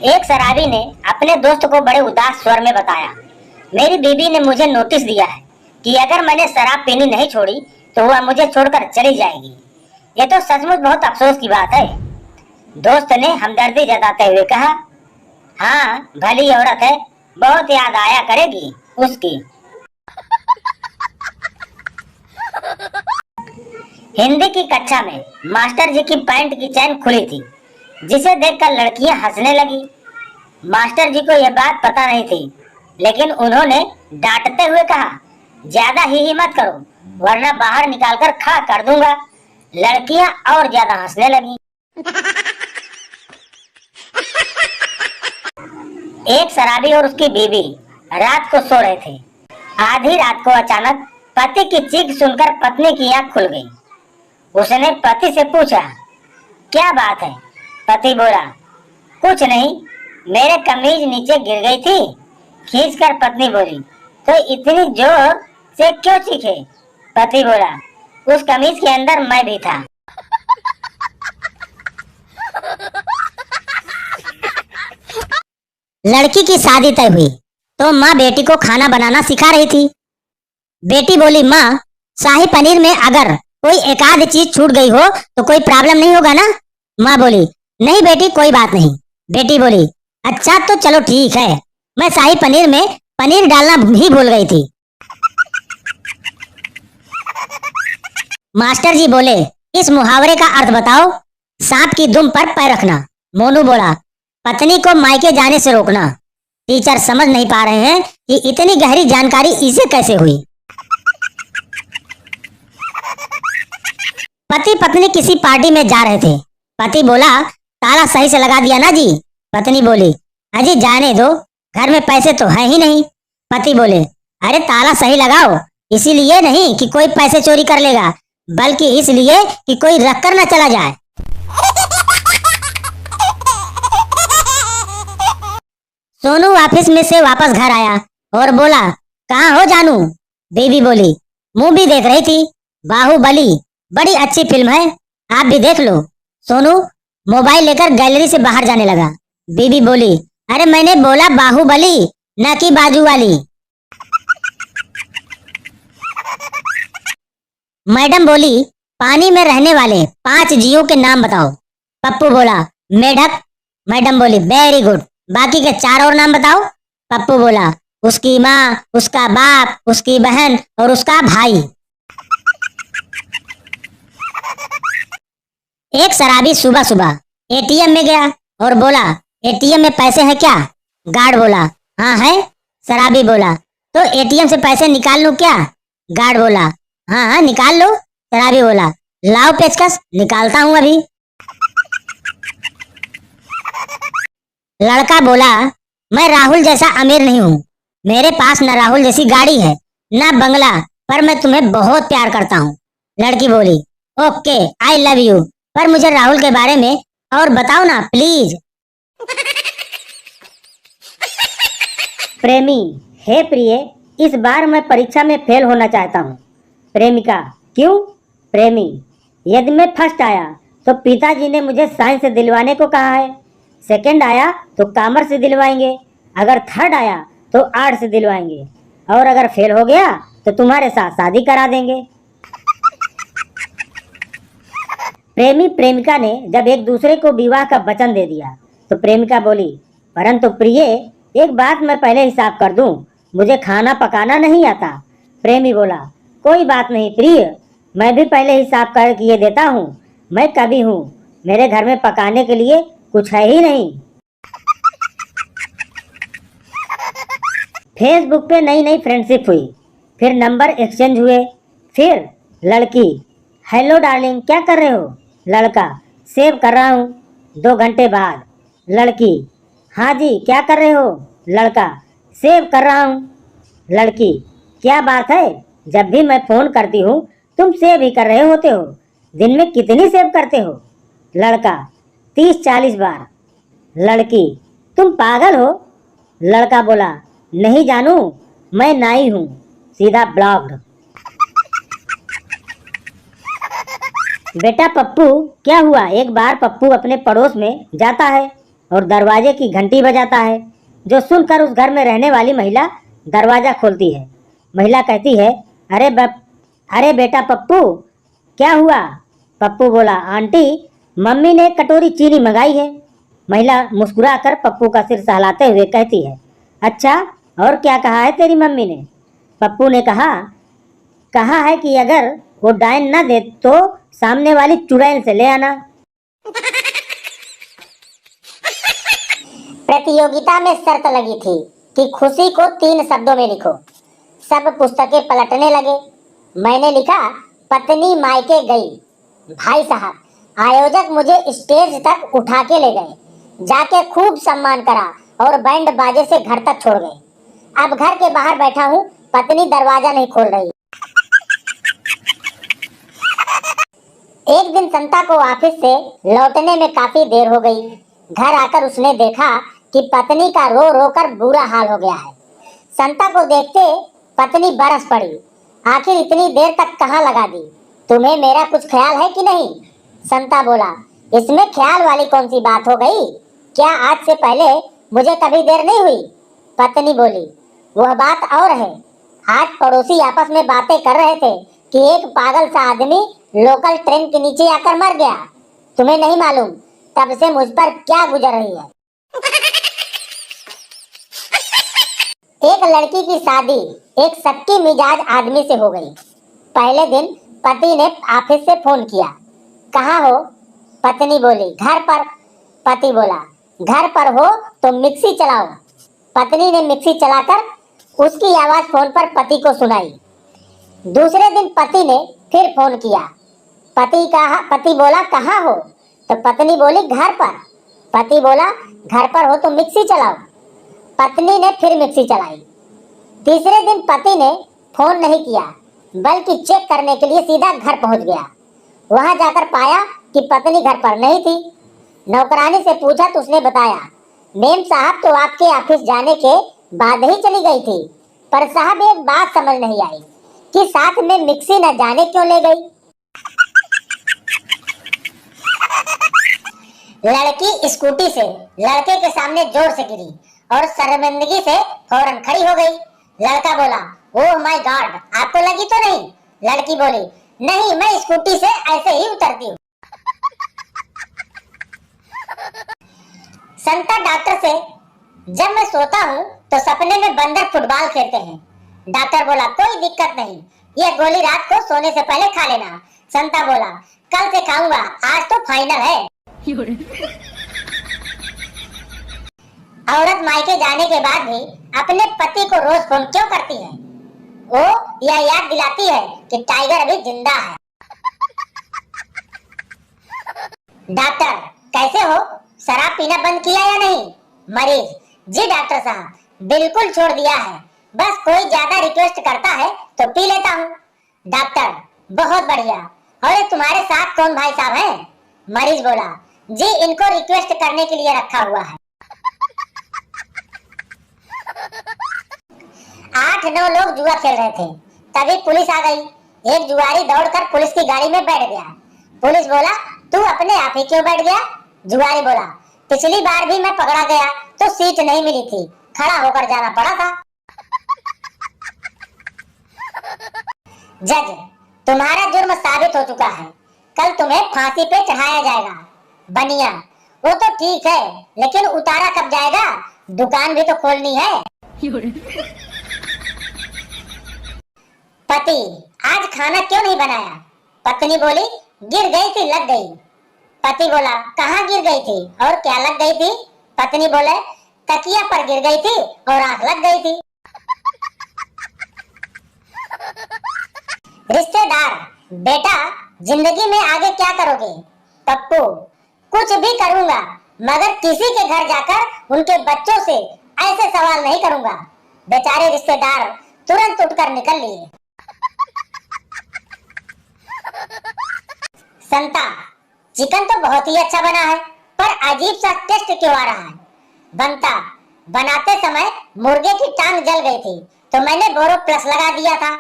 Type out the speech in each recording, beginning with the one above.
एक शराबी ने अपने दोस्त को बड़े उदास स्वर में बताया, मेरी बीवी ने मुझे नोटिस दिया है कि अगर मैंने शराब पीनी नहीं छोड़ी तो वह मुझे छोड़कर चली जाएगी। ये तो सचमुच बहुत अफसोस की बात है। दोस्त ने हमदर्दी जताते हुए कहा, हाँ भली औरत है, बहुत याद आया करेगी उसकी। हिंदी की कक्षा में मास्टर जी की पैंट की चैन खुली थी, जिसे देखकर लड़कियां हंसने लगी। मास्टर जी को यह बात पता नहीं थी, लेकिन उन्होंने डांटते हुए कहा, ज्यादा ही मत करो वरना बाहर निकालकर खड़ा कर दूंगा। लड़कियां और ज्यादा हंसने लगी। एक शराबी और उसकी बीवी रात को सो रहे थे। आधी रात को अचानक पति की चीख सुनकर पत्नी की आंख खुल गई। उसने पति से पूछा, क्या बात है? पति बोला, कुछ नहीं, मेरे कमीज नीचे गिर गई थी। खींचकर पत्नी बोली, तो इतनी जोर से क्यों चीखे? पति बोला, उस कमीज के अंदर मैं भी था। लड़की की शादी तय हुई तो माँ बेटी को खाना बनाना सिखा रही थी। बेटी बोली, माँ शाही पनीर में अगर कोई एक आध चीज छूट गई हो तो कोई प्रॉब्लम नहीं होगा ना? माँ बोली, नहीं बेटी कोई बात नहीं। बेटी बोली, अच्छा तो चलो ठीक है, मैं शाही पनीर में पनीर डालना ही भूल गई थी। मास्टर जी बोले, इस मुहावरे का अर्थ बताओ। सांप की दुम पर पैर रखना। मोनू बोला, पत्नी को मायके जाने से रोकना। टीचर समझ नहीं पा रहे हैं कि इतनी गहरी जानकारी इसे कैसे हुई। पति पत्नी किसी पार्टी में जा रहे थे। पति बोला, ताला सही से लगा दिया ना जी? पत्नी बोली, अजी जाने दो, घर में पैसे तो है ही नहीं। पति बोले, अरे ताला सही लगाओ, इसीलिए नहीं कि कोई पैसे चोरी कर लेगा, बल्कि इसलिए कि कोई रख कर न चला जाए। सोनू ऑफिस में से वापस घर आया और बोला, कहाँ हो जानू? बीवी बोली, मूवी देख रही थी, बाहुबली, बड़ी अच्छी फिल्म है, आप भी देख लो। सोनू मोबाइल लेकर गैलरी से बाहर जाने लगा। बीवी बोली, अरे मैंने बोला बाहुबली, न कि बाजू वाली। मैडम बोली, पानी में रहने वाले 5 जीवों के नाम बताओ। पप्पू बोला, मेढक। मैडम बोली, वेरी गुड, बाकी के 4 और नाम बताओ। पप्पू बोला, उसकी माँ, उसका बाप, उसकी बहन और उसका भाई। एक शराबी सुबह सुबह एटीएम में गया और बोला, एटीएम में पैसे हैं क्या? गार्ड बोला, हाँ है। शराबी बोला, तो एटीएम से पैसे निकाल लूं क्या? गार्ड बोला, हाँ हाँ निकाल लो। शराबी बोला, लाओ पेचकस, निकालता हूं अभी। लड़का बोला, मैं राहुल जैसा अमीर नहीं हूँ, मेरे पास न राहुल जैसी गाड़ी है न बंगला, पर मैं तुम्हें बहुत प्यार करता हूँ। लड़की बोली, ओके आई लव यू, पर मुझे राहुल के बारे में और बताओ ना प्लीज। प्रेमी, हे प्रिय, इस बार मैं परीक्षा में फेल होना चाहता हूँ। प्रेमिका, क्यों? प्रेमी, यदि मैं फर्स्ट आया तो पिताजी ने मुझे साइंस से दिलवाने को कहा है, सेकंड आया तो कॉमर्स से दिलवाएंगे, अगर थर्ड आया तो आर्ट से दिलवाएंगे, और अगर फेल हो गया तो तुम्हारे साथ शादी करा देंगे। प्रेमी प्रेमिका ने जब एक दूसरे को विवाह का वचन दे दिया तो प्रेमिका बोली, परंतु प्रिय, एक बात मैं पहले हिसाब कर दूं, मुझे खाना पकाना नहीं आता। प्रेमी बोला, कोई बात नहीं प्रिय, मैं भी पहले हिसाब कर किए देता हूँ, मैं कभी हूँ, मेरे घर में पकाने के लिए कुछ है ही नहीं। फेसबुक पे नई नई फ्रेंडशिप हुई, फिर नंबर एक्सचेंज हुए। फिर लड़की, हेलो डार्लिंग क्या कर रहे हो? लड़का, सेव कर रहा हूँ। 2 घंटे बाद लड़की, हाँ जी क्या कर रहे हो? लड़का, सेव कर रहा हूँ। लड़की, क्या बात है, जब भी मैं फोन करती हूँ तुम सेव ही कर रहे होते हो, दिन में कितनी सेव करते हो? लड़का, 30-40 बार। लड़की, तुम पागल हो? लड़का बोला, नहीं जानू, मैं नाई हूँ, सीधा ब्लॉक्ड। बेटा पप्पू, क्या हुआ? एक बार पप्पू अपने पड़ोस में जाता है और दरवाजे की घंटी बजाता है, जो सुनकर उस घर में रहने वाली महिला दरवाजा खोलती है। महिला कहती है, अरे बेटा पप्पू, क्या हुआ? पप्पू बोला, आंटी, मम्मी ने कटोरी चीनी मंगाई है। महिला मुस्कुराकर पप्पू का सिर सहलाते हुए कहती है, अच्छा, और क्या कहा है तेरी मम्मी ने? पप्पू ने कहा कहा है कि अगर वो डायन न दे तो सामने वाली चुड़ैल से ले आना। प्रतियोगिता में शर्त लगी थी कि खुशी को 3 शब्दों में लिखो। सब पुस्तकें पलटने लगे। मैंने लिखा, पत्नी मायके गई। भाई साहब, आयोजक मुझे स्टेज तक उठा के ले गए, जाके खूब सम्मान करा और बैंड बाजे से घर तक छोड़ गए। अब घर के बाहर बैठा हूँ, पत्नी दरवाजा नहीं खोल रही। एक दिन संता को ऑफिस से लौटने में काफी देर हो गई। घर आकर उसने देखा कि पत्नी का रो रो कर बुरा हाल हो गया है। संता को देखते पत्नी बरस पड़ी, आखिर इतनी देर तक कहाँ लगा दी? तुम्हें मेरा कुछ ख्याल है कि नहीं? संता बोला, इसमें ख्याल वाली कौन सी बात हो गई? क्या आज से पहले मुझे कभी देर नहीं हुई? पत्नी बोली, वह बात और है। आज पड़ोसी आपस में बातें कर रहे थे कि एक पागल सा आदमी लोकल ट्रेन के नीचे आकर मर गया। तुम्हें नहीं मालूम तब से मुझ पर क्या गुजर रही है। एक लड़की की शादी एक शक्की मिजाज आदमी से हो गई। पहले दिन पति ने ऑफिस से फोन किया, कहाँ हो? पत्नी बोली, घर पर। पति बोला, घर पर हो तो मिक्सी चलाओ। पत्नी ने मिक्सी चलाकर उसकी आवाज फोन पर पति को सुनाई। दूसरे दिन पति ने फिर फोन किया। पति बोला, कहाँ हो? तो पत्नी बोली, घर पर। पति बोला, घर पर हो तो मिक्सी चलाओ। पत्नी ने फिर मिक्सी चलाई। तीसरे दिन पति ने फोन नहीं किया, बल्कि चेक करने के लिए सीधा घर पहुंच गया। वहां जाकर पाया कि पत्नी घर पर नहीं थी। नौकरानी से पूछा तो उसने बताया, मेम साहब तो आपके ऑफिस जाने के बाद ही चली गई थी, पर साहब एक बात समझ नहीं आई कि साथ में मिक्सी न जाने क्यों ले गई। लड़की स्कूटी से लड़के के सामने जोर से गिरी और शर्मिंदगी से फौरन खड़ी हो गई। लड़का बोला, ओह माय गॉड, आपको लगी तो नहीं? लड़की बोली, नहीं, मैं स्कूटी से ऐसे ही उतरती हूँ। संता डॉक्टर से, जब मैं सोता हूँ तो सपने में बंदर फुटबॉल खेलते हैं। डॉक्टर बोला, कोई दिक्कत नहीं, यह गोली रात को सोने से पहले खा लेना। संता बोला, कल से खाऊंगा, आज तो फाइनल है। औरत मायके जाने के बाद भी अपने पति को रोज फोन क्यों करती है? वो यह याद दिलाती है कि टाइगर अभी जिंदा है। डॉक्टर, कैसे हो? शराब पीना बंद किया या नहीं? मरीज, जी डॉक्टर साहब, बिल्कुल छोड़ दिया है, बस कोई ज्यादा रिक्वेस्ट करता है तो पी लेता हूँ। डॉक्टर, बहुत बढ़िया। और तुम्हारे साथ कौन भाई साहब हैं? मरीज बोला, जी इनको रिक्वेस्ट करने के लिए रखा हुआ है। 8-9 लोग जुआ खेल रहे थे, तभी पुलिस आ गई। एक जुआरी दौड़कर पुलिस की गाड़ी में बैठ गया। पुलिस बोला, तू अपने आप ही क्यों बैठ गया? जुआरी बोला, पिछली बार भी मैं पकड़ा गया तो सीट नहीं मिली थी, खड़ा होकर जाना पड़ा था। जज, तुम्हारा जुर्म साबित हो चुका है, कल तुम्हें फांसी पे चढ़ाया जाएगा। बनिया, वो तो ठीक है, लेकिन उतारा कब जाएगा? दुकान भी तो खोलनी है। पति, आज खाना क्यों नहीं बनाया? पत्नी बोली, गिर गई थी, लग गई। पति बोला, कहाँ गिर गई थी और क्या लग गई थी? पत्नी बोले, तकिया पर गिर गई थी और आंख लग गई थी। रिश्तेदार, बेटा जिंदगी में आगे क्या करोगे? पप्पू, कुछ भी करूंगा, मगर किसी के घर जाकर उनके बच्चों से ऐसे सवाल नहीं करूंगा। बेचारे रिश्तेदार तुरंत उठकर निकल लिए। संता, चिकन तो बहुत ही अच्छा बना है, पर अजीब सा टेस्ट क्यों आ रहा है? बनता, बनाते समय मुर्गे की टांग जल गई थी तो मैंने बोरो प्लस लगा दिया था।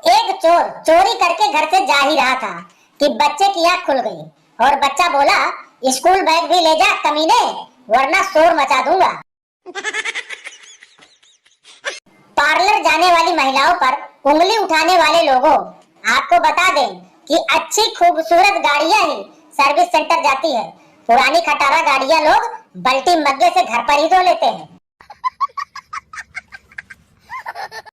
एक चोर चोरी करके घर से जा ही रहा था, कि बच्चे की आंख खुल गई और बच्चा बोला, स्कूल बैग भी ले जा कमीने, वरना शोर मचा दूंगा। पार्लर जाने वाली महिलाओं पर उंगली उठाने वाले लोगों, आपको बता दें कि अच्छी खूबसूरत गाड़ियां ही सर्विस सेंटर जाती है। पुरानी खटारा गाड़ियां लोग बल्टी मग्गे से घर पर ही धो लेते हैं।